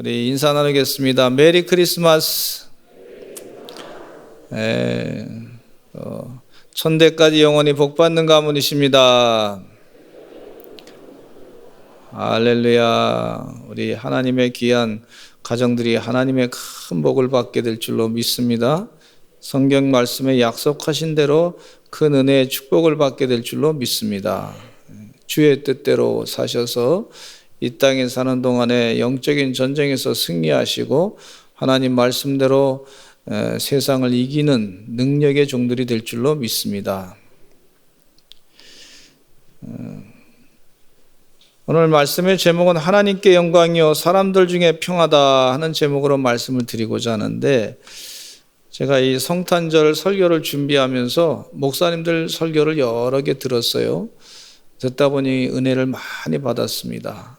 우리 인사 나누겠습니다. 메리 크리스마스. 천대까지 영원히 복받는 가문이십니다. 할렐루야. 우리 하나님의 귀한 가정들이 하나님의 큰 복을 받게 될 줄로 믿습니다. 성경 말씀에 약속하신 대로 큰 은혜의 축복을 받게 될 줄로 믿습니다. 주의 뜻대로 사셔서 이 땅에 사는 동안에 영적인 전쟁에서 승리하시고 하나님 말씀대로 세상을 이기는 능력의 종들이 될 줄로 믿습니다. 오늘 말씀의 제목은 하나님께 영광이요 사람들 중에 평하다 하는 제목으로 말씀을 드리고자 하는데, 제가 이 성탄절 설교를 준비하면서 목사님들 설교를 여러 개 들었어요. 듣다 보니 은혜를 많이 받았습니다.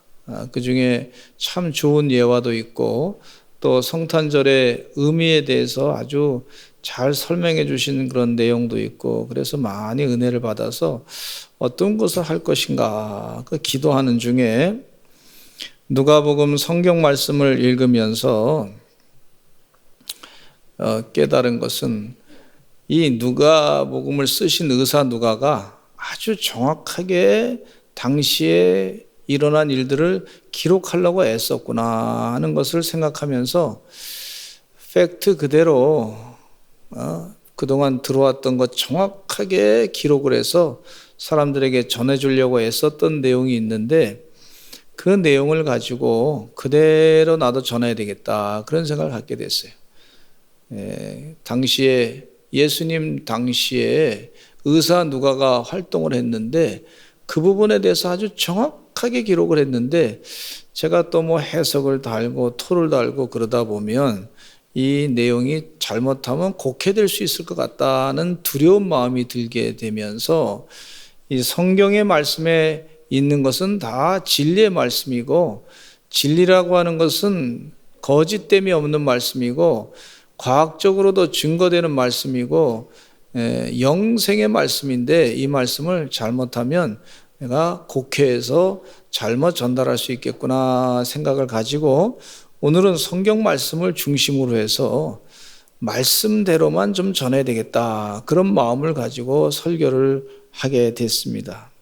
그 중에 참 좋은 예화도 있고 또 성탄절의 의미에 대해서 아주 잘 설명해 주시는 그런 내용도 있고, 그래서 많이 은혜를 받아서 어떤 것을 할 것인가 기도하는 중에 누가복음 성경 말씀을 읽으면서 깨달은 것은, 이 누가복음을 쓰신 의사 누가가 아주 정확하게 당시에 일어난 일들을 기록하려고 애썼구나 하는 것을 생각하면서 팩트 그대로 그동안 들어왔던 것 정확하게 기록을 해서 사람들에게 전해주려고 애썼던 내용이 있는데, 그 내용을 가지고 그대로 나도 전해야 되겠다 그런 생각을 갖게 됐어요. 당시에 예수님 당시에 의사 누가가 활동을 했는데 그 부분에 대해서 아주 정확하게 기록을 했는데, 제가 또 뭐 해석을 달고 토를 달고 그러다 보면 이 내용이 잘못하면 곡해될 수 있을 것 같다는 두려운 마음이 들게 되면서, 이 성경의 말씀에 있는 것은 다 진리의 말씀이고, 진리라고 하는 것은 거짓됨이 없는 말씀이고 과학적으로도 증거되는 말씀이고 영생의 말씀인데, 이 말씀을 잘못하면 내가 곡해해서 잘못 전달할 수 있겠구나 생각을 가지고 오늘은 성경 말씀을 중심으로 해서 말씀대로만 좀 전해야 되겠다 그런 마음을 가지고 설교를 하게 됐습니다.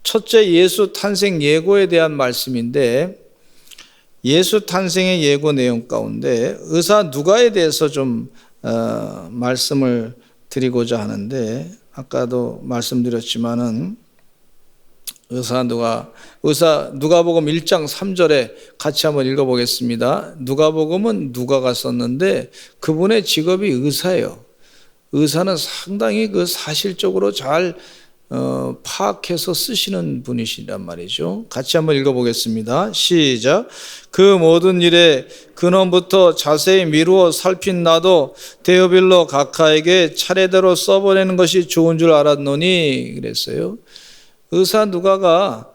첫째, 예수 탄생 예고에 대한 말씀인데, 예수 탄생의 예고 내용 가운데 의사 누가에 대해서 좀 말씀을 드리고자 하는데, 아까도 말씀드렸지만은 누가복음 1장 3절에 같이 한번 읽어보겠습니다. 누가복음은 누가가 썼는데 그분의 직업이 의사예요. 의사는 상당히 그 사실적으로 잘 파악해서 쓰시는 분이시란 말이죠. 같이 한번 읽어보겠습니다. 시작. 그 모든 일에 근원부터 자세히 미루어 살핀 나도 데오빌로 각하에게 차례대로 써보내는 것이 좋은 줄 알았노니 그랬어요. 의사 누가가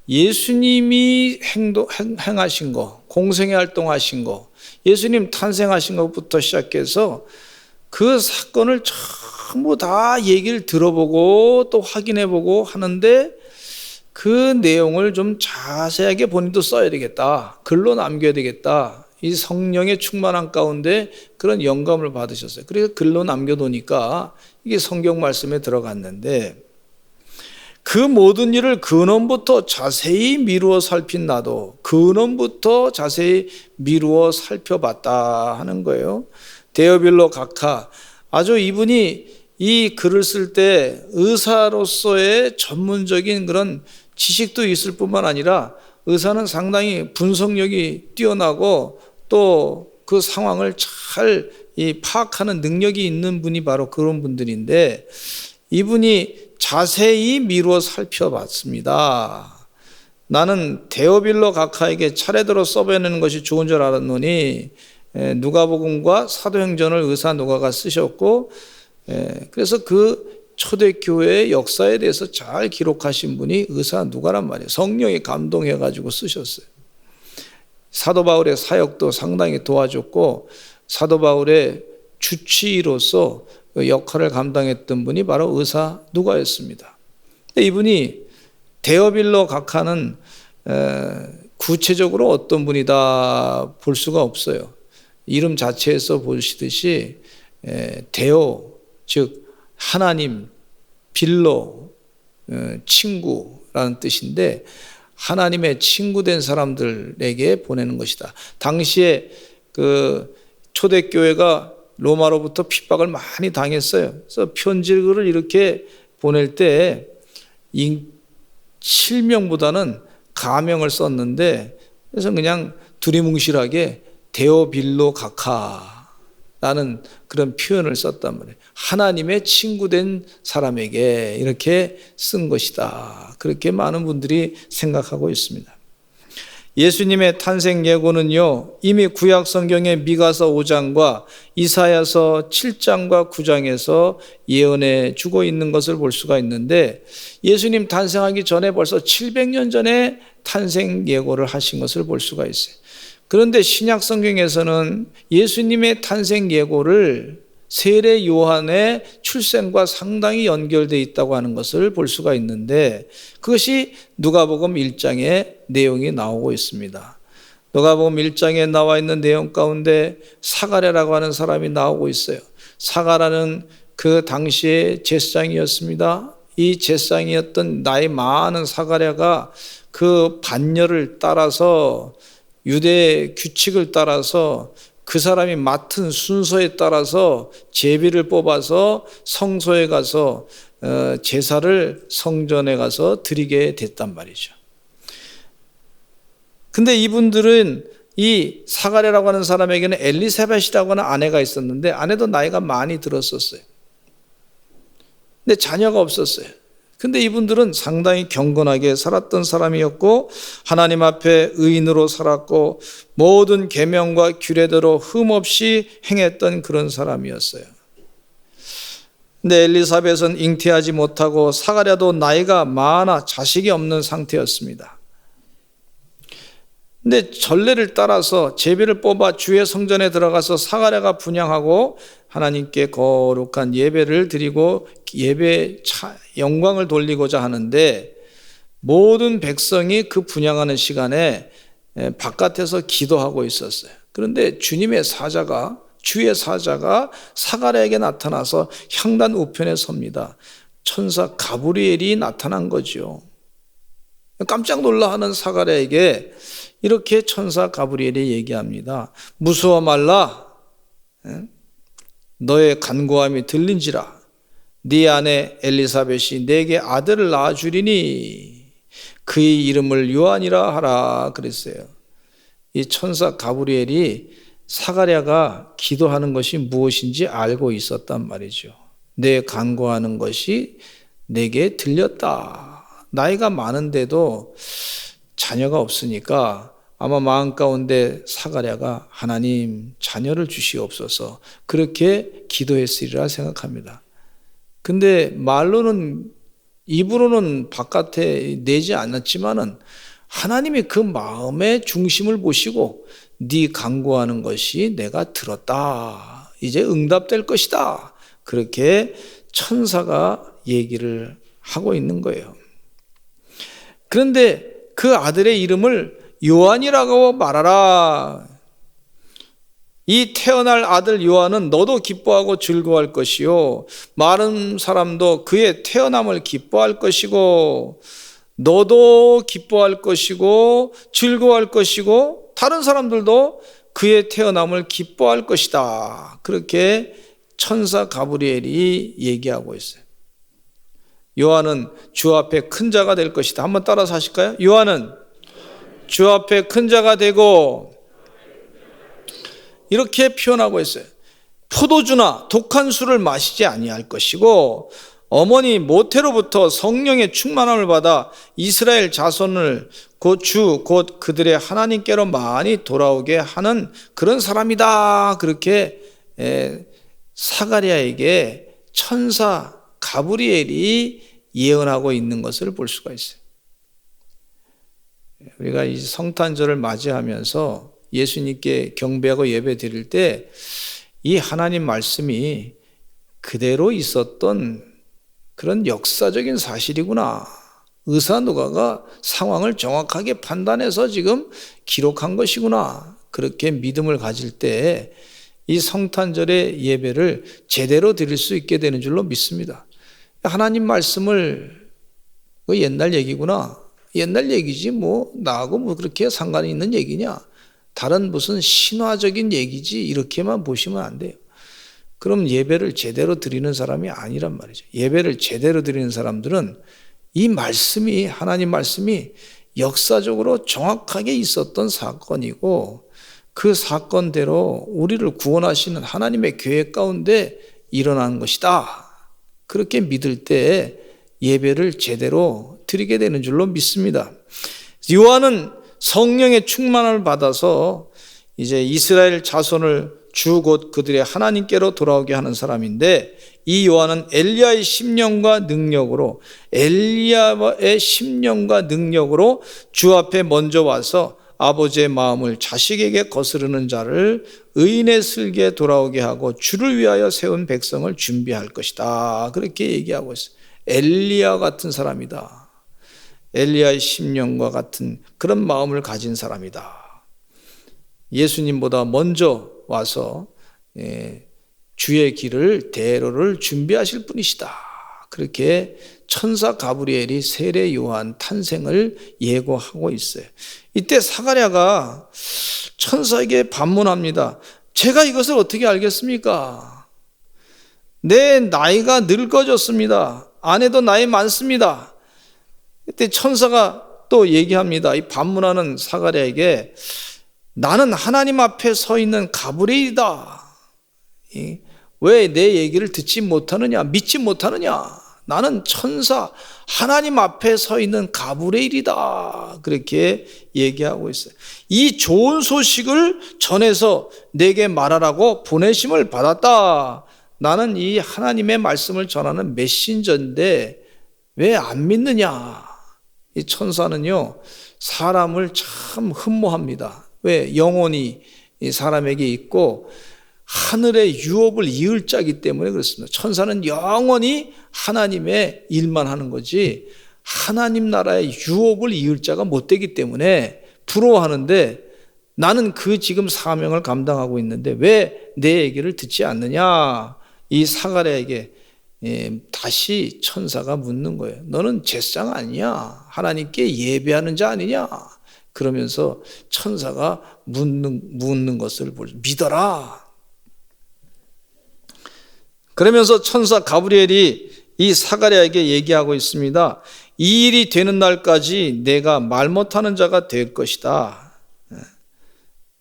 예수님이 행하신 거, 공생의 활동하신 거, 예수님 탄생하신 것부터 시작해서 그 사건을 전부 다 얘기를 들어보고 또 확인해보고 하는데, 그 내용을 좀 자세하게 본인도 써야 되겠다, 글로 남겨야 되겠다, 이 성령의 충만한 가운데 그런 영감을 받으셨어요. 그래서 글로 남겨놓으니까 이게 성경 말씀에 들어갔는데, 그 모든 일을 근원부터 자세히 미루어 살핀 나도 근원부터 자세히 미루어 살펴봤다 하는 거예요. 데오빌로 각하, 아주 이분이 이 글을 쓸 때 의사로서의 전문적인 그런 지식도 있을 뿐만 아니라 의사는 상당히 분석력이 뛰어나고 또 그 상황을 잘 파악하는 능력이 있는 분이 바로 그런 분들인데, 이분이 자세히 미루어 살펴봤습니다. 나는 데오빌로 각하에게 차례대로 써보내는 것이 좋은 줄 알았노니, 누가복음과 사도행전을 의사 누가가 쓰셨고, 그래서 그 초대교회의 역사에 대해서 잘 기록하신 분이 의사 누가란 말이에요. 성령이 감동해가지고 쓰셨어요. 사도 바울의 사역도 상당히 도와줬고, 사도 바울의 주치의로서 역할을 감당했던 분이 바로 의사 누가였습니다. 이분이 데오빌로 각하는 구체적으로 어떤 분이다 볼 수가 없어요. 이름 자체에서 보시듯이 데오, 즉 하나님, 빌로, 친구라는 뜻인데 하나님의 친구된 사람들에게 보내는 것이다. 당시에 그 초대교회가 로마로부터 핍박을 많이 당했어요. 그래서 편지를 이렇게 보낼 때 실명보다는 가명을 썼는데 그래서 그냥 두리뭉실하게 데오빌로 가카라는 그런 표현을 썼단 말이에요. 하나님의 친구된 사람에게 이렇게 쓴 것이다. 그렇게 많은 분들이 생각하고 있습니다. 예수님의 탄생 예고는요, 이미 구약 성경의 미가서 5장과 이사야서 7장과 9장에서 예언해 주고 있는 것을 볼 수가 있는데 예수님 탄생하기 전에 벌써 700년 전에 탄생 예고를 하신 것을 볼 수가 있어요. 그런데 신약 성경에서는 예수님의 탄생 예고를 세례 요한의 출생과 상당히 연결되어 있다고 하는 것을 볼 수가 있는데 그것이 누가복음 1장에 내용이 나오고 있습니다. 누가복음 1장에 나와 있는 내용 가운데 사가랴라고 하는 사람이 나오고 있어요. 사가랴는 그 당시의 제사장이었습니다. 이 제사장이었던 나이 많은 사가랴가 그 반열을 따라서 유대 규칙을 따라서 그 사람이 맡은 순서에 따라서 제비를 뽑아서 성소에 가서 제사를 성전에 가서 드리게 됐단 말이죠. 근데 이분들은 이 사가랴라고 하는 사람에게는 엘리사벳이라고 하는 아내가 있었는데 아내도 나이가 많이 들었었어요. 근데 자녀가 없었어요. 근데 이분들은 상당히 경건하게 살았던 사람이었고 하나님 앞에 의인으로 살았고 모든 계명과 규례대로 흠없이 행했던 그런 사람이었어요. 근데 엘리사벳은 잉태하지 못하고 사가랴도 나이가 많아 자식이 없는 상태였습니다. 근데 전례를 따라서 제비를 뽑아 주의 성전에 들어가서 사가랴가 분향하고 하나님께 거룩한 예배를 드리고 예배 영광을 돌리고자 하는데 모든 백성이 그 분향하는 시간에 바깥에서 기도하고 있었어요. 그런데 주님의 사자가 주의 사자가 사가랴에게 나타나서 향단 우편에 섭니다. 천사 가브리엘이 나타난 거죠. 깜짝 놀라하는 사가랴에게 이렇게 천사 가브리엘이 얘기합니다. 무서워 말라. 너의 간구함이 들린지라. 네 아내 엘리사벳이 내게 아들을 낳아주리니 그의 이름을 요한이라 하라 그랬어요. 이 천사 가브리엘이 사가랴가 기도하는 것이 무엇인지 알고 있었단 말이죠. 내 간구하는 것이 내게 들렸다. 나이가 많은데도 자녀가 없으니까 아마 마음 가운데 사가랴가 하나님 자녀를 주시옵소서 그렇게 기도했으리라 생각합니다. 근데 말로는 입으로는 바깥에 내지 않았지만은 하나님이 그 마음의 중심을 보시고 네 간구하는 것이 내가 들었다. 이제 응답될 것이다. 그렇게 천사가 얘기를 하고 있는 거예요. 그런데 그 아들의 이름을 요한이라고 말하라. 이 태어날 아들 요한은 너도 기뻐하고 즐거워할 것이요 많은 사람도 그의 태어남을 기뻐할 것이고 너도 기뻐할 것이고 즐거워할 것이고 다른 사람들도 그의 태어남을 기뻐할 것이다. 그렇게 천사 가브리엘이 얘기하고 있어요. 요한은 주 앞에 큰 자가 될 것이다. 한번 따라서 하실까요? 요한은 주 앞에 큰 자가 되고 이렇게 표현하고 있어요. 포도주나 독한 술을 마시지 아니할 것이고 어머니 모태로부터 성령의 충만함을 받아 이스라엘 자손을 곧 그들의 하나님께로 많이 돌아오게 하는 그런 사람이다. 그렇게 사가랴에게 천사 가브리엘이 예언하고 있는 것을 볼 수가 있어요. 우리가 이 성탄절을 맞이하면서 예수님께 경배하고 예배 드릴 때 이 하나님 말씀이 그대로 있었던 그런 역사적인 사실이구나. 의사 누가가 상황을 정확하게 판단해서 지금 기록한 것이구나. 그렇게 믿음을 가질 때 이 성탄절의 예배를 제대로 드릴 수 있게 되는 줄로 믿습니다. 하나님 말씀을 옛날 얘기구나. 옛날 얘기지 뭐 나하고 뭐 그렇게 상관이 있는 얘기냐. 다른 무슨 신화적인 얘기지 이렇게만 보시면 안 돼요. 그럼 예배를 제대로 드리는 사람이 아니란 말이죠. 예배를 제대로 드리는 사람들은 이 말씀이 하나님 말씀이 역사적으로 정확하게 있었던 사건이고 그 사건대로 우리를 구원하시는 하나님의 계획 가운데 일어난 것이다. 그렇게 믿을 때 예배를 제대로 드리게 되는 줄로 믿습니다. 요한은 성령의 충만을 받아서 이제 이스라엘 자손을 주 곧 그들의 하나님께로 돌아오게 하는 사람인데 이 요한은 엘리야의 심령과 능력으로 주 앞에 먼저 와서 아버지의 마음을 자식에게 거스르는 자를 의인의 슬기에 돌아오게 하고 주를 위하여 세운 백성을 준비할 것이다. 그렇게 얘기하고 있어요. 엘리야 같은 사람이다. 엘리야의 심령과 같은 그런 마음을 가진 사람이다. 예수님보다 먼저 와서 주의 길을 대로를 준비하실 분이시다. 그렇게 천사 가브리엘이 세례 요한 탄생을 예고하고 있어요. 이때 사가랴가 천사에게 반문합니다. 제가 이것을 어떻게 알겠습니까? 내 나이가 늙어졌습니다. 아내도 나이 많습니다. 이때 천사가 또 얘기합니다. 이 반문하는 사가랴에게 나는 하나님 앞에 서 있는 가브리엘이다. 왜 내 얘기를 듣지 못하느냐? 믿지 못하느냐? 나는 천사 하나님 앞에 서 있는 가브리엘이다. 그렇게 얘기하고 있어요. 이 좋은 소식을 전해서 내게 말하라고 보내심을 받았다. 나는 이 하나님의 말씀을 전하는 메신저인데 왜 안 믿느냐? 이 천사는요 사람을 참 흠모합니다. 왜? 영혼이 이 사람에게 있고 하늘의 유업을 이을 자기 때문에 그렇습니다. 천사는 영원히 하나님의 일만 하는 거지 하나님 나라의 유업을 이을 자가 못 되기 때문에 부러워하는데 나는 그 지금 사명을 감당하고 있는데 왜 내 얘기를 듣지 않느냐? 이 사가랴에게 다시 천사가 묻는 거예요. 너는 제사장 아니냐? 하나님께 예배하는 자 아니냐? 그러면서 천사가 묻는 것을 믿어라. 그러면서 천사 가브리엘이 이 사가랴에게 얘기하고 있습니다. 이 일이 되는 날까지 내가 말 못하는 자가 될 것이다.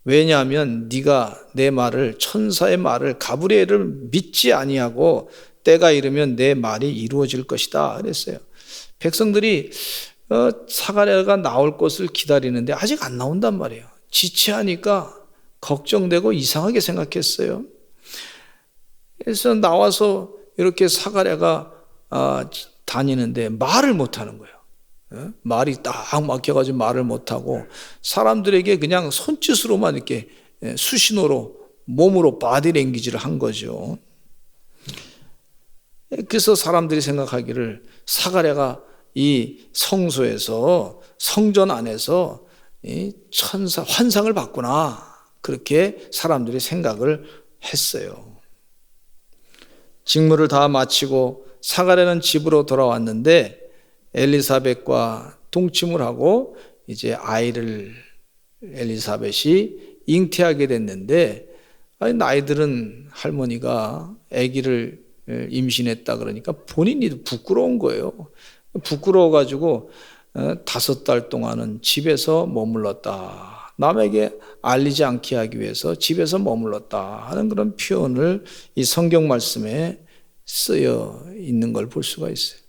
왜냐하면 네가 내 말을 천사의 말을 가브리엘을 믿지 아니하고 때가 이르면 내 말이 이루어질 것이다 그랬어요. 백성들이 사가랴가 나올 것을 기다리는데 아직 안 나온단 말이에요. 지체하니까 걱정되고 이상하게 생각했어요. 그래서 나와서 이렇게 사가랴가 다니는데 말을 못하는 거예요. 말이 딱 막혀가지고 말을 못하고 사람들에게 그냥 손짓으로만 이렇게 수신호로 몸으로 바디랭귀지를 한 거죠. 그래서 사람들이 생각하기를 사가랴가 이 성소에서 성전 안에서 천사 환상을 봤구나 그렇게 사람들이 생각을 했어요. 직무를 다 마치고 사가랴는 집으로 돌아왔는데 엘리사벳과 동침을 하고 이제 아이를 엘리사벳이 잉태하게 됐는데 나이 들은 할머니가 아기를 임신했다 그러니까 본인이 부끄러운 거예요. 부끄러워가지고 5달 동안은 집에서 머물렀다. 남에게 알리지 않게 하기 위해서 집에서 머물렀다 하는 그런 표현을 이 성경 말씀에 쓰여 있는 걸 볼 수가 있어요.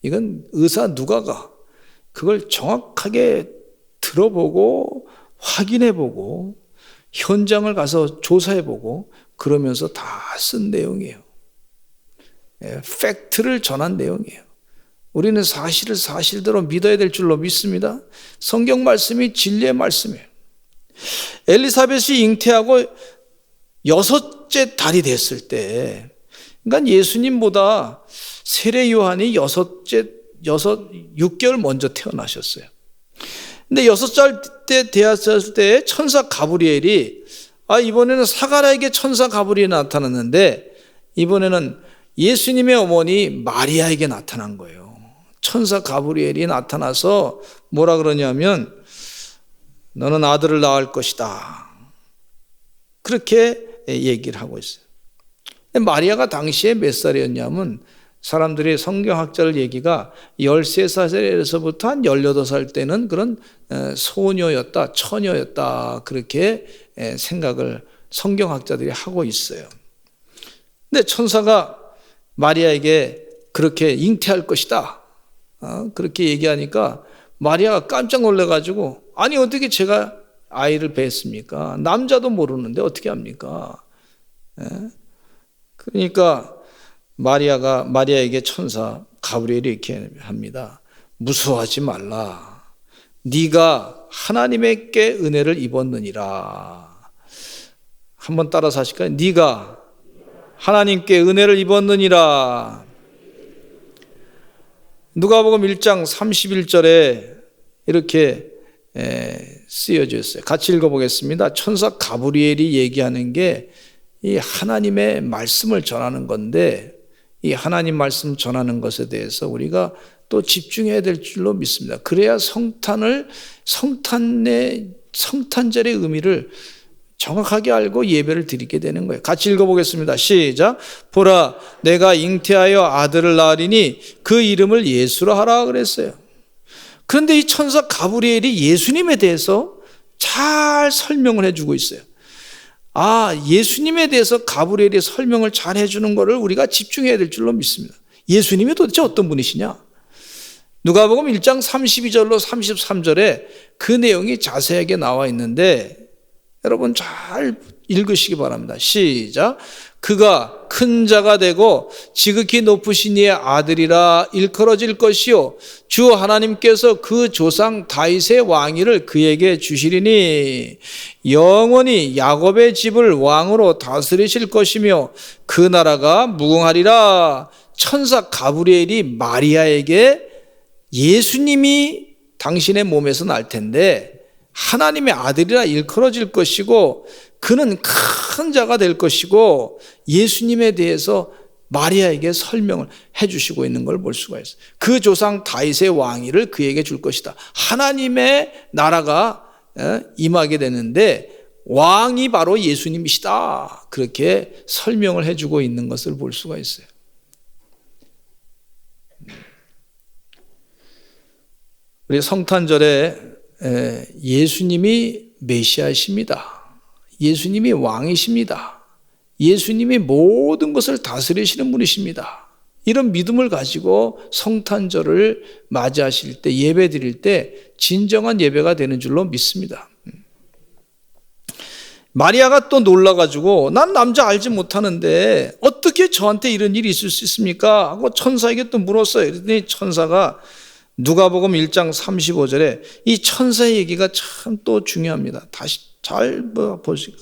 이건 의사 누가가 그걸 정확하게 들어보고 확인해보고 현장을 가서 조사해보고 그러면서 다 쓴 내용이에요. 팩트를 전한 내용이에요. 우리는 사실을 사실대로 믿어야 될 줄로 믿습니다. 성경 말씀이 진리의 말씀이에요. 엘리사벳이 잉태하고 6째 달이 됐을 때, 그러니까 예수님보다 세례 요한이 6째 6개월 먼저 태어나셨어요. 근데 6살 때 되었을 때 천사 가브리엘이 이번에는 사가랴에게 천사 가브리엘이 나타났는데 이번에는 예수님의 어머니 마리아에게 나타난 거예요. 천사 가브리엘이 나타나서 뭐라 그러냐면 너는 아들을 낳을 것이다. 그렇게 얘기를 하고 있어요. 마리아가 당시에 몇 살이었냐면 사람들이 성경학자들 얘기가 13살에서부터 한 18살 때는 그런 소녀였다, 처녀였다 그렇게 생각을 성경학자들이 하고 있어요. 근데 천사가 마리아에게 그렇게 잉태할 것이다 그렇게 얘기하니까 마리아가 깜짝 놀라가지고 아니 어떻게 제가 아이를 낳습니까? 남자도 모르는데 어떻게 합니까? 그러니까 마리아에게 천사 가브리엘이 이렇게 합니다. 무서워하지 말라. 네가 하나님께 은혜를 입었느니라. 한번 따라서 하실까요? 네가 하나님께 은혜를 입었느니라. 누가복음 1장 31절에 이렇게 쓰여져 있어요. 같이 읽어보겠습니다. 천사 가브리엘이 얘기하는 게 이 하나님의 말씀을 전하는 건데 이 하나님 말씀 전하는 것에 대해서 우리가 또 집중해야 될 줄로 믿습니다. 그래야 성탄절의 의미를 정확하게 알고 예배를 드리게 되는 거예요. 같이 읽어보겠습니다. 시작. 보라, 내가 잉태하여 아들을 낳으리니 그 이름을 예수라 하라 그랬어요. 그런데 이 천사 가브리엘이 예수님에 대해서 잘 설명을 해주고 있어요. 예수님에 대해서 가브리엘이 설명을 잘 해주는 것을 우리가 집중해야 될 줄로 믿습니다. 예수님이 도대체 어떤 분이시냐? 누가복음 1장 32절로 33절에 그 내용이 자세하게 나와 있는데 여러분 잘 읽으시기 바랍니다. 시작. 그가 큰 자가 되고 지극히 높으신 이의 아들이라 일컬어질 것이요 주 하나님께서 그 조상 다윗의 왕위를 그에게 주시리니 영원히 야곱의 집을 왕으로 다스리실 것이며 그 나라가 무궁하리라. 천사 가브리엘이 마리아에게 예수님이 당신의 몸에서 날 텐데 하나님의 아들이라 일컬어질 것이고 그는 큰 자가 될 것이고 예수님에 대해서 마리아에게 설명을 해주시고 있는 걸 볼 수가 있어요. 그 조상 다윗의 왕위를 그에게 줄 것이다. 하나님의 나라가 임하게 되는데 왕이 바로 예수님이시다. 그렇게 설명을 해주고 있는 것을 볼 수가 있어요. 우리 성탄절에 예수님이 메시아이십니다. 예수님이 왕이십니다. 예수님이 모든 것을 다스리시는 분이십니다. 이런 믿음을 가지고 성탄절을 맞이하실 때 예배 드릴 때 진정한 예배가 되는 줄로 믿습니다. 마리아가 또 놀라가지고 난 남자 알지 못하는데 어떻게 저한테 이런 일이 있을 수 있습니까? 하고 천사에게 또 물었어요. 그랬더니 천사가 누가복음 1장 35절에 이 천사의 얘기가 참 또 중요합니다. 다시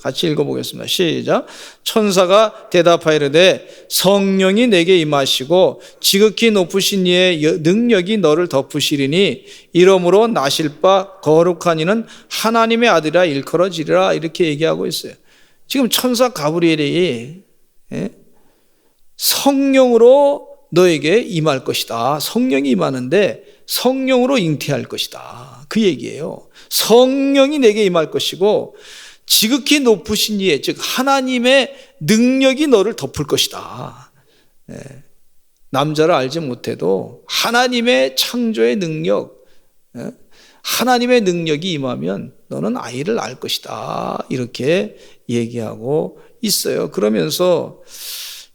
같이 읽어보겠습니다. 시작. 천사가 대답하이르되 성령이 내게 임하시고 지극히 높으신 이의 능력이 너를 덮으시리니 이러므로 나실 바 거룩한 이는 하나님의 아들이라 일컬어지리라 이렇게 얘기하고 있어요. 지금 천사 가브리엘이 성령으로 너에게 임할 것이다. 성령이 임하는데 성령으로 잉태할 것이다. 그 얘기예요. 성령이 내게 임할 것이고 지극히 높으신 이의 즉 하나님의 능력이 너를 덮을 것이다. 남자를 알지 못해도 하나님의 창조의 능력, 하나님의 능력이 임하면 너는 아이를 낳을 것이다. 이렇게 얘기하고 있어요. 그러면서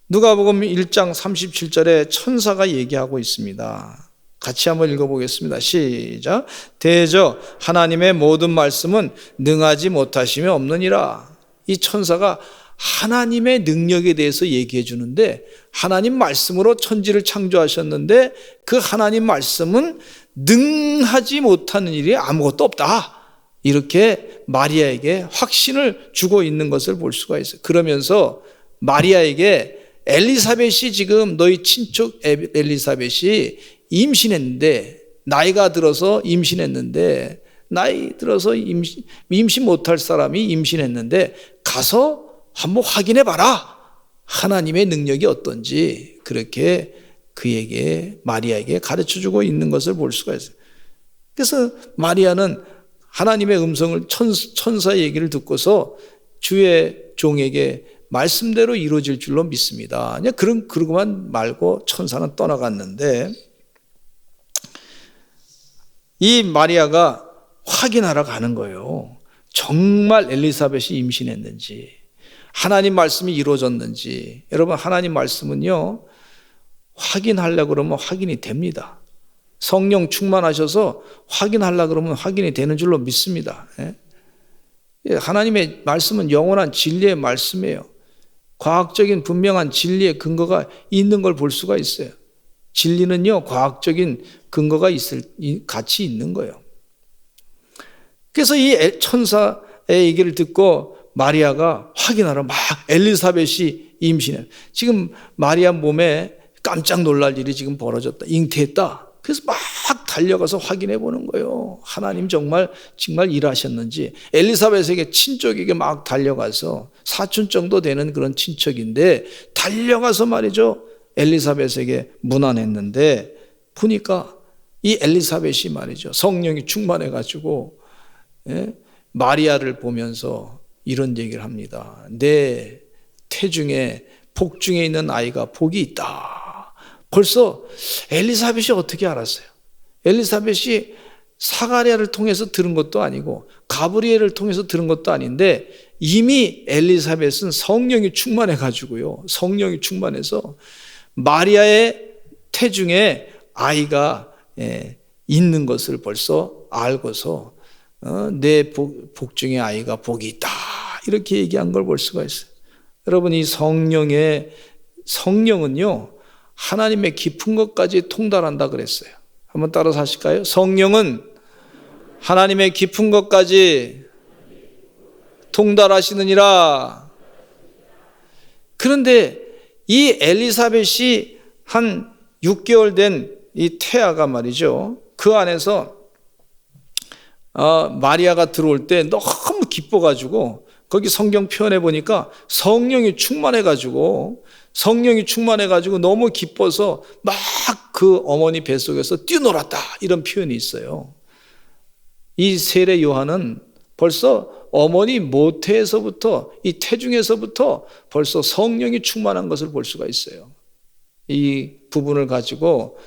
누가복음 1장 37절에 천사가 얘기하고 있습니다. 같이 한번 읽어보겠습니다. 시작. 대저 하나님의 모든 말씀은 능하지 못하심이 없느니라. 이 천사가 하나님의 능력에 대해서 얘기해 주는데 하나님 말씀으로 천지를 창조하셨는데 그 하나님 말씀은 능하지 못하는 일이 아무것도 없다. 이렇게 마리아에게 확신을 주고 있는 것을 볼 수가 있어요. 그러면서 마리아에게 엘리사벳이 지금 너희 친척 엘리사벳이 임신했는데, 나이가 들어서 임신했는데, 나이 들어서 임신 못할 사람이 임신했는데 가서 한번 확인해 봐라. 하나님의 능력이 어떤지 그렇게 그에게, 마리아에게 가르쳐주고 있는 것을 볼 수가 있어요. 그래서 마리아는 하나님의 음성을, 천사 얘기를 듣고서 주의 종에게 말씀대로 이루어질 줄로 믿습니다. 그냥 그러고만 말고 천사는 떠나갔는데, 이 마리아가 확인하러 가는 거예요. 정말 엘리사벳이 임신했는지, 하나님 말씀이 이루어졌는지. 여러분, 하나님 말씀은요, 확인하려고 그러면 확인이 됩니다. 성령 충만하셔서 확인하려고 그러면 확인이 되는 줄로 믿습니다. 하나님의 말씀은 영원한 진리의 말씀이에요. 과학적인 분명한 진리의 근거가 있는 걸 볼 수가 있어요. 진리는요, 과학적인 근거가 같이 있는 거예요. 그래서 이 천사의 얘기를 듣고 마리아가 확인하러 막 엘리사벳이 임신해. 지금 마리아 몸에 깜짝 놀랄 일이 지금 벌어졌다. 잉태했다. 그래서 막 달려가서 확인해 보는 거예요. 하나님 정말 일하셨는지. 엘리사벳에게 친족에게 막 달려가서, 사촌 정도 되는 그런 친척인데 달려가서 말이죠, 엘리사벳에게 문안했는데 보니까 이 엘리사벳이 말이죠, 성령이 충만해가지고 마리아를 보면서 이런 얘기를 합니다. 내 태중에, 복중에 있는 아이가 복이 있다. 벌써 엘리사벳이 어떻게 알았어요? 엘리사벳이 사가랴를 통해서 들은 것도 아니고 가브리엘을 통해서 들은 것도 아닌데 이미 엘리사벳은 성령이 충만해가지고요, 성령이 충만해서 마리아의 태중에 아이가 있는 것을 벌써 알고서 내 복중에 아이가 복이 있다, 이렇게 얘기한 걸 볼 수가 있어요. 여러분, 이 성령은요, 하나님의 깊은 것까지 통달한다 그랬어요. 한번 따라서 하실까요? 성령은 하나님의 깊은 것까지 통달하시느니라. 그런데 이 엘리사벳이 한 6개월 된 이 태아가 말이죠, 그 안에서 마리아가 들어올 때 너무 기뻐가지고, 거기 성경 표현해 보니까 성령이 충만해가지고 너무 기뻐서 막 그 어머니 뱃속에서 뛰어놀았다, 이런 표현이 있어요. 이 세례 요한은 벌써 어머니 모태에서부터, 이 태중에서부터 벌써 성령이 충만한 것을 볼 수가 있어요. 이 부분을 가지고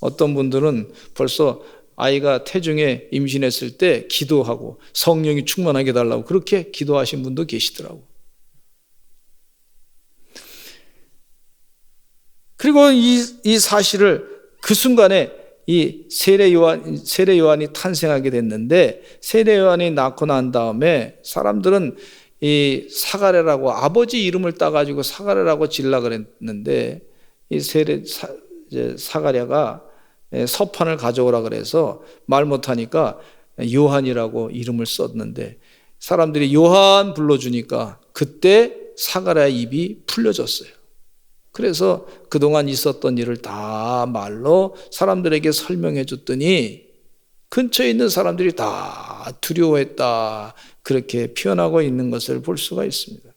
어떤 분들은 벌써 아이가 태중에 임신했을 때 기도하고 성령이 충만하게 해달라고 그렇게 기도하신 분도 계시더라고. 그리고 이 사실을 그 순간에 이 세례 요한이 탄생하게 됐는데, 세례 요한이 낳고 난 다음에 사람들은 이 사가랴라고 아버지 이름을 따가지고 사가랴라고 지으려 그랬는데, 이 사가랴가 서판을 가져오라 그래서 말 못하니까 요한이라고 이름을 썼는데, 사람들이 요한 불러주니까 그때 사가랴의 입이 풀려졌어요. 그래서 그동안 있었던 일을 다 말로 사람들에게 설명해 줬더니 근처에 있는 사람들이 다 두려워했다, 그렇게 표현하고 있는 것을 볼 수가 있습니다.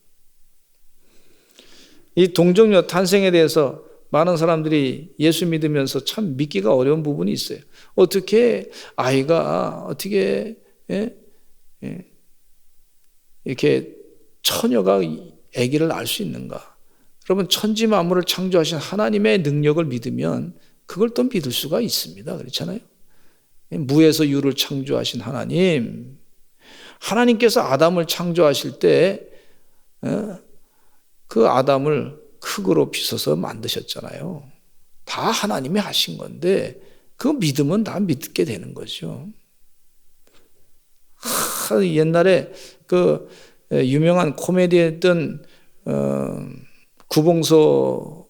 이 동정녀 탄생에 대해서 많은 사람들이 예수 믿으면서 참 믿기가 어려운 부분이 있어요. 어떻게 아이가 어떻게 이렇게 처녀가 아기를 낳을 수 있는가? 여러분, 천지 만물을 창조하신 하나님의 능력을 믿으면 그걸 또 믿을 수가 있습니다. 그렇잖아요. 무에서 유를 창조하신 하나님께서 아담을 창조하실 때 그 아담을 흙으로 빚어서 만드셨잖아요. 다 하나님이 하신 건데 그거 믿으면 다 믿게 되는 거죠. 옛날에 그 유명한 코미디했던 구봉서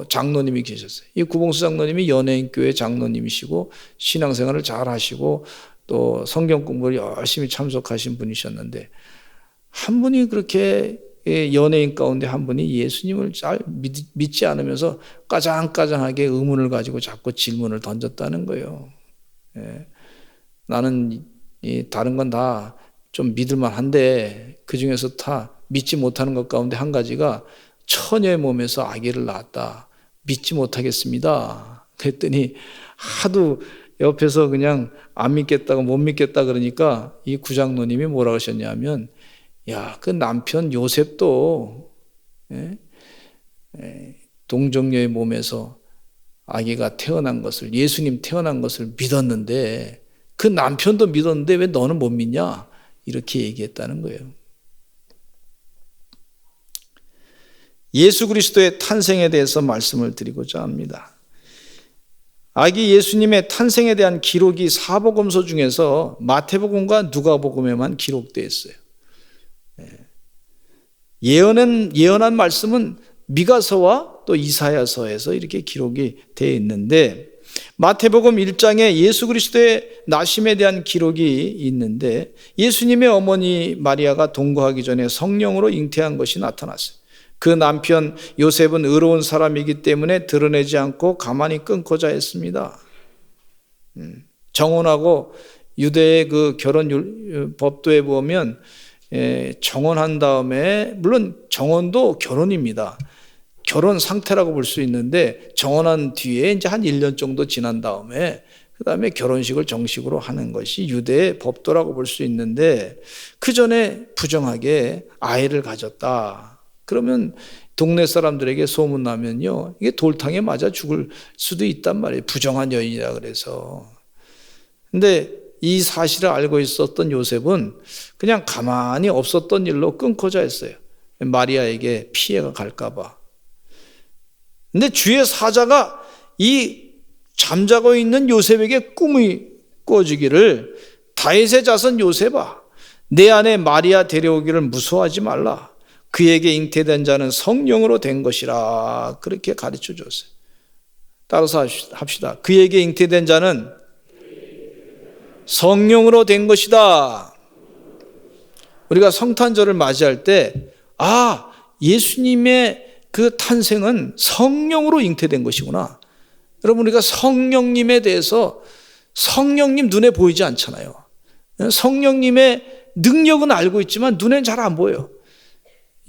장로님이 계셨어요. 이 구봉서 장로님이 연예인교회 장로님이시고 신앙생활을 잘 하시고 또 성경 공부를 열심히 참석하신 분이셨는데, 한 분이 그렇게 연예인 가운데 한 분이 예수님을 잘 믿지 않으면서 까장까장하게 의문을 가지고 자꾸 질문을 던졌다는 거예요. 나는 다른 건 다 좀 믿을만 한데 그 중에서 다 믿지 못하는 것 가운데 한 가지가 처녀의 몸에서 아기를 낳았다. 믿지 못하겠습니다. 그랬더니 하도 옆에서 그냥 안 믿겠다고 못 믿겠다 그러니까 이 구장로님이 뭐라고 하셨냐면, 야, 그 남편 요셉도 동정녀의 몸에서 아기가 태어난 것을, 예수님 태어난 것을 믿었는데 그 남편도 믿었는데 왜 너는 못 믿냐? 이렇게 얘기했다는 거예요. 예수 그리스도의 탄생에 대해서 말씀을 드리고자 합니다. 아기 예수님의 탄생에 대한 기록이 사복음서 중에서 마태복음과 누가복음에만 기록되어 있어요. 예언한 말씀은 미가서와 또 이사야서에서 이렇게 기록이 되어 있는데, 마태복음 1장에 예수 그리스도의 나심에 대한 기록이 있는데, 예수님의 어머니 마리아가 동거하기 전에 성령으로 잉태한 것이 나타났어요. 그 남편 요셉은 의로운 사람이기 때문에 드러내지 않고 가만히 끊고자 했습니다. 정혼하고 유대의 그 결혼 법도에 보면 정혼한 다음에, 물론 정혼도 결혼입니다. 결혼 상태라고 볼 수 있는데 정혼한 뒤에 이제 한 1년 정도 지난 다음에 그 다음에 결혼식을 정식으로 하는 것이 유대의 법도라고 볼 수 있는데, 그 전에 부정하게 아이를 가졌다. 그러면 동네 사람들에게 소문나면요, 이게 돌탕에 맞아 죽을 수도 있단 말이에요. 부정한 여인이라 그래서. 근데 이 사실을 알고 있었던 요셉은 그냥 가만히 없었던 일로 끊고자 했어요. 마리아에게 피해가 갈까 봐. 근데 주의 사자가 이 잠자고 있는 요셉에게 꿈이 꿔주기를, 다윗의 자손 요셉아, 내 아내 마리아 데려오기를 무서워하지 말라. 그에게 잉태된 자는 성령으로 된 것이라. 그렇게 가르쳐 줬어요. 따라서 합시다. 그에게 잉태된 자는 성령으로 된 것이다. 우리가 성탄절을 맞이할 때, 예수님의 그 탄생은 성령으로 잉태된 것이구나. 여러분, 우리가 성령님에 대해서, 성령님 눈에 보이지 않잖아요. 성령님의 능력은 알고 있지만 눈엔 잘 안 보여요.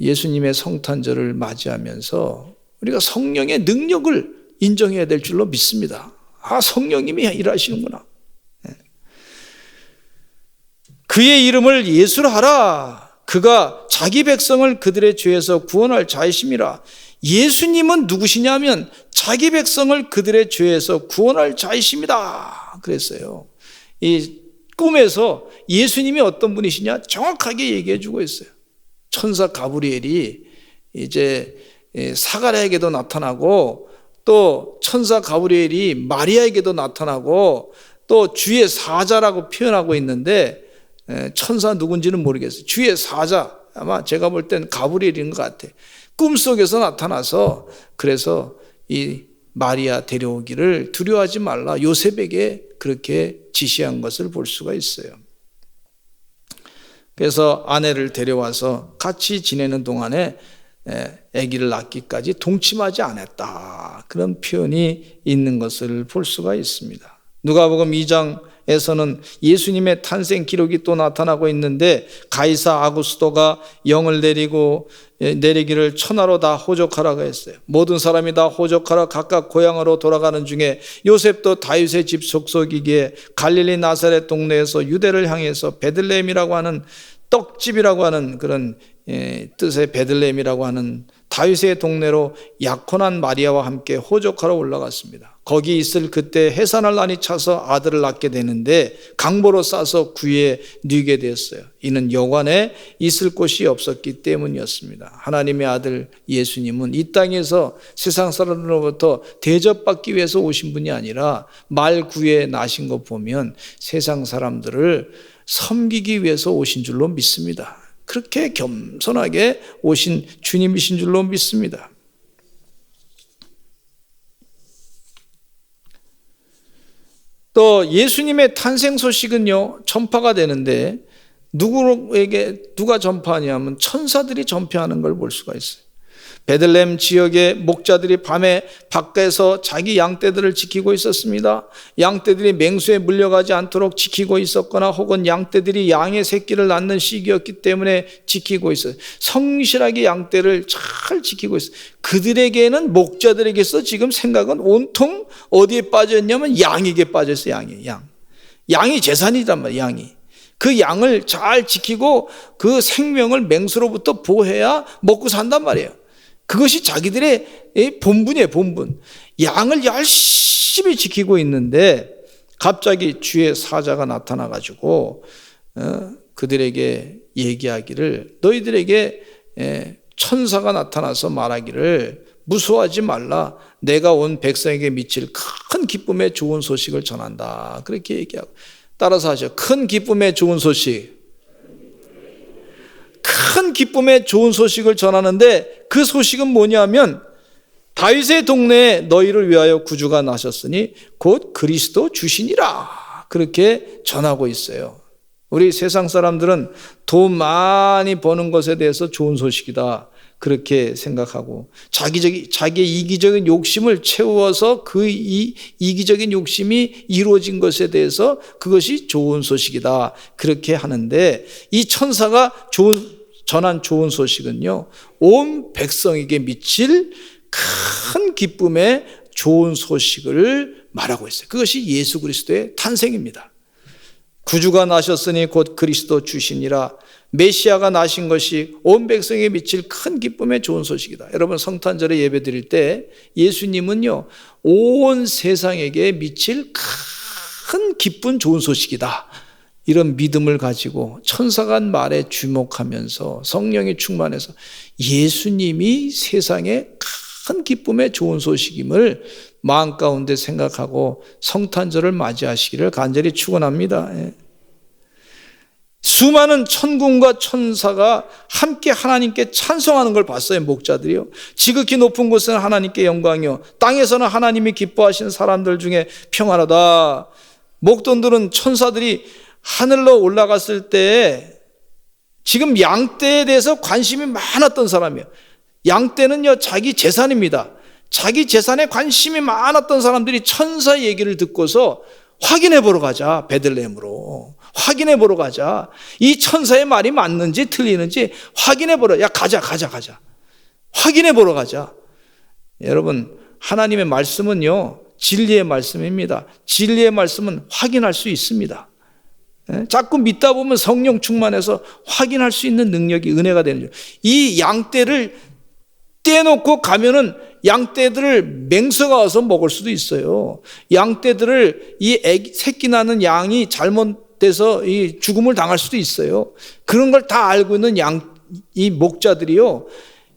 예수님의 성탄절을 맞이하면서 우리가 성령의 능력을 인정해야 될 줄로 믿습니다. 성령님이 일하시는구나. 그의 이름을 예수라 하라. 그가 자기 백성을 그들의 죄에서 구원할 자이심이라. 예수님은 누구시냐면 자기 백성을 그들의 죄에서 구원할 자이십니다. 그랬어요. 이 꿈에서 예수님이 어떤 분이시냐 정확하게 얘기해 주고 있어요. 천사 가브리엘이 이제 사가랴에게도 나타나고, 또 천사 가브리엘이 마리아에게도 나타나고, 또 주의 사자라고 표현하고 있는데, 천사 누군지는 모르겠어요. 주의 사자, 아마 제가 볼 땐 가브리엘인 것 같아. 꿈속에서 나타나서, 그래서 이 마리아 데려오기를 두려워하지 말라, 요셉에게 그렇게 지시한 것을 볼 수가 있어요. 그래서 아내를 데려와서 같이 지내는 동안에 아기를 낳기까지 동침하지 않았다. 그런 표현이 있는 것을 볼 수가 있습니다. 누가복음 2장에서는 예수님의 탄생 기록이 또 나타나고 있는데, 가이사 아구스도가 영을 내리기를 천하로 다 호적하라고 했어요. 모든 사람이 다 호적하라 각각 고향으로 돌아가는 중에 요셉도 다윗의 집 속속이기에 갈릴리 나사렛 동네에서 유대를 향해서 베들레헴이라고 하는, 떡집이라고 하는 그런 뜻의 베들레헴이라고 하는 다윗의 동네로 약혼한 마리아와 함께 호적하러 올라갔습니다. 거기 있을 그때 해산할 난이 차서 아들을 낳게 되는데 강보로 싸서 구유에 뉘게 되었어요. 이는 여관에 있을 곳이 없었기 때문이었습니다. 하나님의 아들 예수님은 이 땅에서 세상 사람들로부터 대접받기 위해서 오신 분이 아니라 말 구유에 나신 거 보면 세상 사람들을 섬기기 위해서 오신 줄로 믿습니다. 그렇게 겸손하게 오신 주님이신 줄로 믿습니다. 또 예수님의 탄생 소식은요, 전파가 되는데 누구에게 누가 전파하냐면 천사들이 전파하는 걸 볼 수가 있어요. 베들레헴 지역의 목자들이 밤에 밖에서 자기 양떼들을 지키고 있었습니다. 양떼들이 맹수에 물려가지 않도록 지키고 있었거나 혹은 양떼들이 양의 새끼를 낳는 시기였기 때문에 지키고 있어요. 성실하게 양떼를 잘 지키고 있어요. 그들에게는, 목자들에게서 지금 생각은 온통 어디에 빠졌냐면 양에게 빠졌어요. 양이 재산이란 말이에요. 양이. 그 양을 잘 지키고 그 생명을 맹수로부터 보호해야 먹고 산단 말이에요. 그것이 자기들의 본분이에요. 본분. 양을 열심히 지키고 있는데 갑자기 주의 사자가 나타나가지고 그들에게 얘기하기를, 너희들에게 천사가 나타나서 말하기를 무서워하지 말라, 내가 온 백성에게 미칠 큰 기쁨의 좋은 소식을 전한다. 그렇게 얘기하고, 따라서 하죠. 큰 기쁨의 좋은 소식. 큰 기쁨의 좋은 소식을 전하는데 그 소식은 뭐냐면, 다윗의 동네에 너희를 위하여 구주가 나셨으니 곧 그리스도 주시니라. 그렇게 전하고 있어요. 우리 세상 사람들은 돈 많이 버는 것에 대해서 좋은 소식이다, 그렇게 생각하고 자기의 이기적인 욕심을 채워서 그 이기적인 욕심이 이루어진 것에 대해서 그것이 좋은 소식이다, 그렇게 하는데, 이 천사가 전한 좋은 소식은요, 온 백성에게 미칠 큰 기쁨의 좋은 소식을 말하고 있어요. 그것이 예수 그리스도의 탄생입니다. 구주가 나셨으니 곧 그리스도 주시니라. 메시아가 나신 것이 온 백성에게 미칠 큰 기쁨의 좋은 소식이다. 여러분, 성탄절에 예배 드릴 때 예수님은요, 온 세상에게 미칠 큰 기쁜 좋은 소식이다, 이런 믿음을 가지고 천사가 한 말에 주목하면서 성령이 충만해서 예수님이 세상에 큰 기쁨의 좋은 소식임을 마음 가운데 생각하고 성탄절을 맞이하시기를 간절히 축원합니다. 수많은 천군과 천사가 함께 하나님께 찬송하는 걸 봤어요. 목자들이요. 지극히 높은 곳은 하나님께 영광이요, 땅에서는 하나님이 기뻐하시는 사람들 중에 평안하다. 목돈들은 천사들이 하늘로 올라갔을 때 지금 양떼에 대해서 관심이 많았던 사람이에요. 양떼는요, 자기 재산입니다. 자기 재산에 관심이 많았던 사람들이 천사 얘기를 듣고서 확인해 보러 가자, 베들레헴으로 확인해 보러 가자, 이 천사의 말이 맞는지 틀리는지 확인해 보러, 야 가자 확인해 보러 가자. 여러분, 하나님의 말씀은요, 진리의 말씀입니다. 진리의 말씀은 확인할 수 있습니다. 자꾸 믿다 보면 성령 충만해서 확인할 수 있는 능력이, 은혜가 되는 거죠. 이 양떼를 떼놓고 가면은 양떼들을 맹수가 와서 먹을 수도 있어요. 양떼들을, 새끼 나는 양이 잘못돼서 이 죽음을 당할 수도 있어요. 그런 걸 다 알고 있는 이 목자들이요,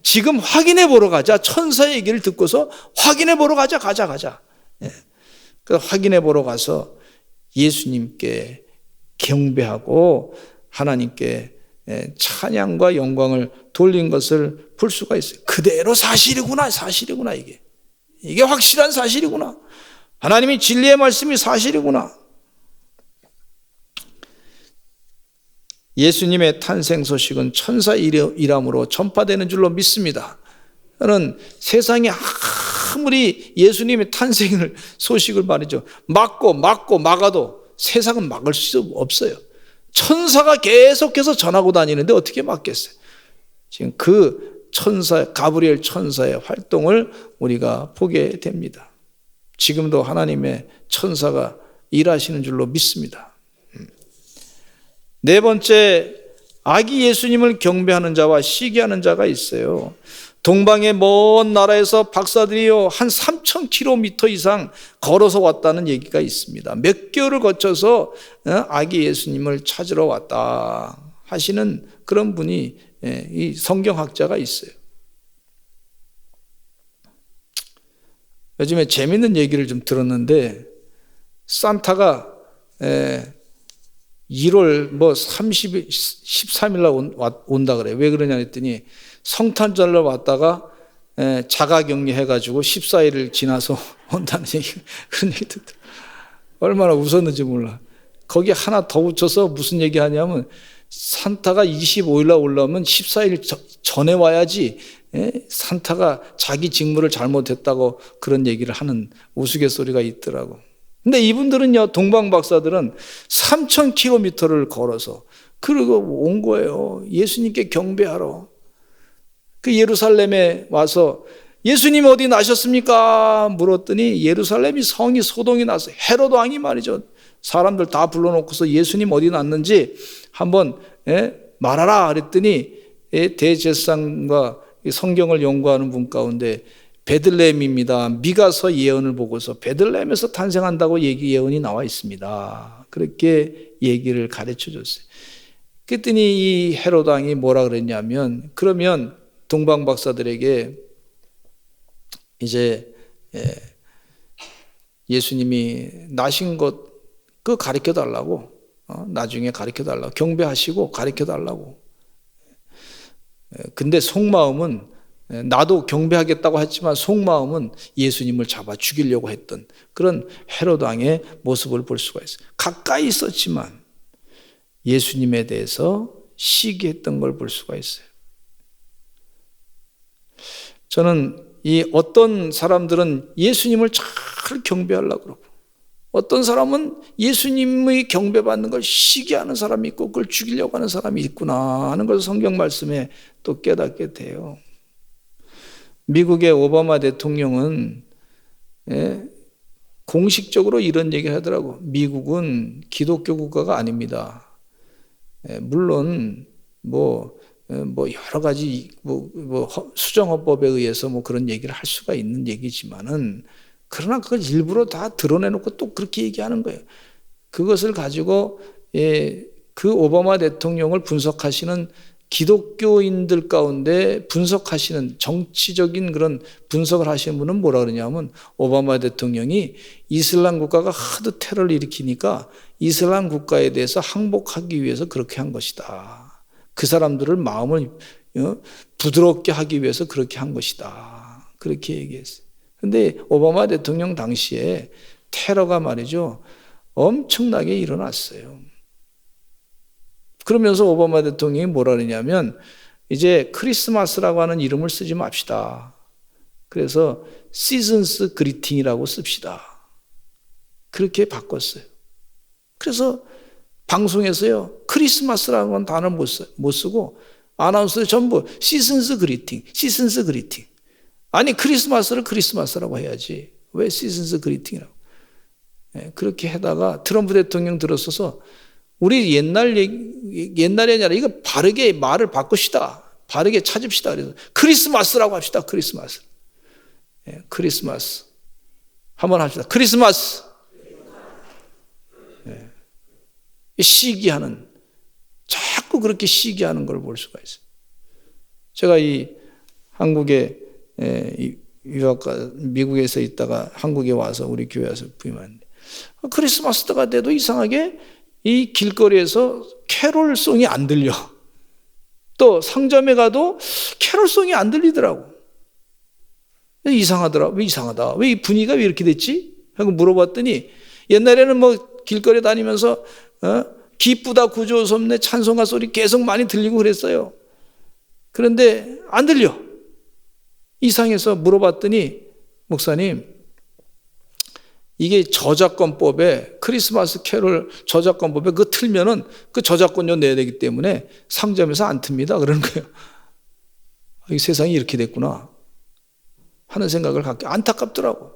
지금 확인해 보러 가자, 천사 얘기를 듣고서 확인해 보러 가자. 그 확인해 보러 가서 예수님께 경배하고 하나님께 찬양과 영광을 돌린 것을 볼 수가 있어요. 그대로 사실이구나, 이게 확실한 사실이구나. 하나님이 진리의 말씀이 사실이구나. 예수님의 탄생 소식은 천사 일함으로 전파되는 줄로 믿습니다. 저는 세상에 아무리 예수님의 탄생을 소식을 말이죠, 막아도 세상은 막을 수 없어요. 천사가 계속해서 전하고 다니는데 어떻게 막겠어요? 지금 그 천사, 가브리엘 천사의 활동을 우리가 보게 됩니다. 지금도 하나님의 천사가 일하시는 줄로 믿습니다. 네 번째, 아기 예수님을 경배하는 자와 시기하는 자가 있어요. 동방의 먼 나라에서 박사들이요, 한 3,000km 이상 걸어서 왔다는 얘기가 있습니다. 몇 개월을 거쳐서 아기 예수님을 찾으러 왔다 하시는 그런 분이, 이 성경학자가 있어요. 요즘에 재밌는 얘기를 좀 들었는데, 산타가 1월 13일 날 온다 그래요. 왜 그러냐 했더니 성탄절로 왔다가 자가격리 해가지고 14일을 지나서 온다는 얘기, 그런 얘기 듣더라고요. 얼마나 웃었는지 몰라. 거기에 하나 더 붙여서 무슨 얘기 하냐면 산타가 25일 날 올라오면 14일 전에 와야지, 산타가 자기 직무를 잘못했다고 그런 얘기를 하는 우스갯소리가 있더라고. 근데 이분들은요, 동방박사들은 3,000km를 걸어서 그리고 온 거예요. 예수님께 경배하러. 그 예루살렘에 와서 예수님 어디 나셨습니까? 물었더니 예루살렘이 성이 소동이 나서 헤롯 왕이 말이죠, 사람들 다 불러놓고서 예수님 어디 났는지 한번 말하라 그랬더니 대제사장과 성경을 연구하는 분 가운데 베들레헴입니다, 미가서 예언을 보고서 베들레헴에서 탄생한다고 예언이 나와 있습니다. 그렇게 얘기를 가르쳐 줬어요. 그랬더니 이 헤롯 왕이 뭐라 그랬냐면, 그러면 동방박사들에게 이제 예수님이 나신 것 그 가르쳐 달라고, 나중에 가르쳐 달라고, 경배하시고 가르쳐 달라고. 근데 속마음은, 나도 경배하겠다고 했지만 속마음은 예수님을 잡아 죽이려고 했던 그런 헤롯 왕의 모습을 볼 수가 있어요. 가까이 있었지만 예수님에 대해서 시기했던 걸 볼 수가 있어요. 저는 이 어떤 사람들은 예수님을 잘 경배하려고 그러고, 어떤 사람은 예수님의 경배받는 걸 시기하는 사람이 있고 그걸 죽이려고 하는 사람이 있구나 하는 것을 성경 말씀에 또 깨닫게 돼요. 미국의 오바마 대통령은 공식적으로 이런 얘기를 하더라고. 미국은 기독교 국가가 아닙니다. 물론 여러 가지 수정헌법에 의해서 그런 얘기를 할 수가 있는 얘기지만은, 그러나 그걸 일부러 다 드러내놓고 또 그렇게 얘기하는 거예요. 그것을 가지고 그 오바마 대통령을 분석하시는 기독교인들 가운데 분석하시는 정치적인 그런 분석을 하시는 분은 뭐라 그러냐면, 오바마 대통령이 이슬람 국가가 하도 테러를 일으키니까 이슬람 국가에 대해서 항복하기 위해서 그렇게 한 것이다. 그 사람들을 마음을 부드럽게 하기 위해서 그렇게 한 것이다. 그렇게 얘기했어요. 근데 오바마 대통령 당시에 테러가 말이죠, 엄청나게 일어났어요. 그러면서 오바마 대통령이 뭐라 그러냐면, 이제 크리스마스라고 하는 이름을 쓰지 맙시다. 그래서 시즌스 그리팅이라고 씁시다. 그렇게 바꿨어요. 그래서 방송에서요, 크리스마스라는 단어를 못 쓰고 아나운서들 전부 시즌스 그리팅, 시즌스 그리팅. 아니, 크리스마스를 크리스마스라고 해야지 왜 시즌스 그리팅이라고. 그렇게 하다가 트럼프 대통령 들어서서 우리 옛날이 아니라 이거 바르게 말을 바꿉시다. 바르게 찾읍시다. 그래서 크리스마스라고 합시다. 크리스마스. 크리스마스. 한번 합시다. 크리스마스. 시기하는, 자꾸 그렇게 시기하는 걸 볼 수가 있어요. 제가 이 한국에 유학가 미국에서 있다가 한국에 와서 우리 교회 와서 부임하는데, 크리스마스 때가 돼도 이상하게 이 길거리에서 캐롤송이 안 들려. 또 상점에 가도 캐롤송이 안 들리더라고. 이상하더라. 왜 이상하다. 왜 이 분위기가 왜 이렇게 됐지? 하고 물어봤더니, 옛날에는 길거리 다니면서 기쁘다 구주옵소서 찬송가 소리 계속 많이 들리고 그랬어요. 그런데 안 들려. 이상해서 물어봤더니, 목사님, 이게 저작권법에, 크리스마스 캐롤 저작권법에 그거 틀면은 그 저작권료 내야 되기 때문에 상점에서 안 틉니다. 그러는 거예요. 이 세상이 이렇게 됐구나 하는 생각을 갖게, 안타깝더라고.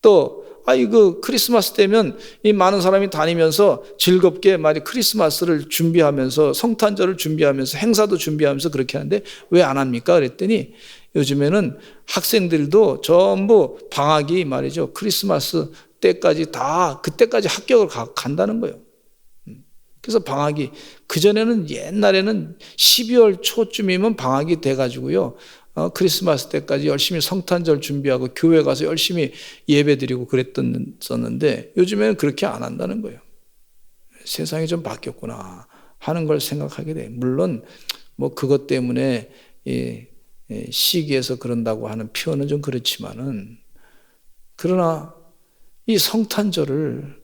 또 그 크리스마스 때면 이 많은 사람이 다니면서 즐겁게 크리스마스를 준비하면서, 성탄절을 준비하면서, 행사도 준비하면서 그렇게 하는데 왜 안 합니까? 그랬더니 요즘에는 학생들도 전부 방학이 말이죠, 크리스마스 때까지 다 그때까지 합격을 간다는 거예요. 그래서 방학이, 그전에는 옛날에는 12월 초쯤이면 방학이 돼가지고요, 크리스마스 때까지 열심히 성탄절 준비하고 교회 가서 열심히 예배드리고 그랬었는데 요즘에는 그렇게 안 한다는 거예요. 세상이 좀 바뀌었구나 하는 걸 생각하게 돼요. 물론 그것 때문에 시기해서 그런다고 하는 표현은 좀 그렇지만은, 그러나 이 성탄절을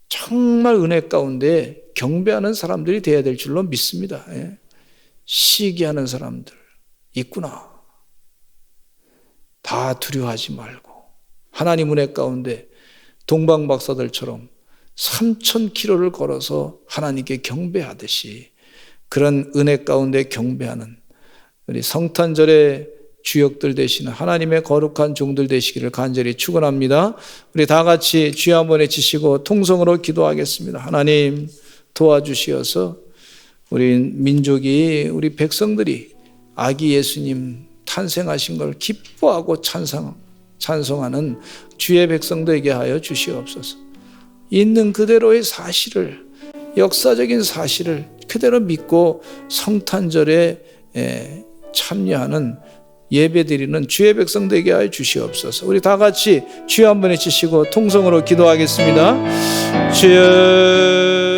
정말 은혜 가운데 경배하는 사람들이 되어야 될 줄로 믿습니다. 예. 시기하는 사람들 있구나. 다 두려워하지 말고 하나님 은혜 가운데 동방 박사들처럼 3,000km를 걸어서 하나님께 경배하듯이 그런 은혜 가운데 경배하는 우리 성탄절의 주역들 되시는 하나님의 거룩한 종들 되시기를 간절히 축원합니다. 우리 다 같이 주여 한번 외치시고 통성으로 기도하겠습니다. 하나님 도와주시어서 우리 민족이 우리 백성들이 아기 예수님 탄생하신 걸 기뻐하고 찬송하는 주의 백성 되게 하여 주시옵소서. 있는 그대로의 사실을, 역사적인 사실을 그대로 믿고 성탄절에 참여하는 예배드리는 주의 백성 되게 하여 주시옵소서. 우리 다 같이 주여 한번 외치시고 통성으로 기도하겠습니다. 주여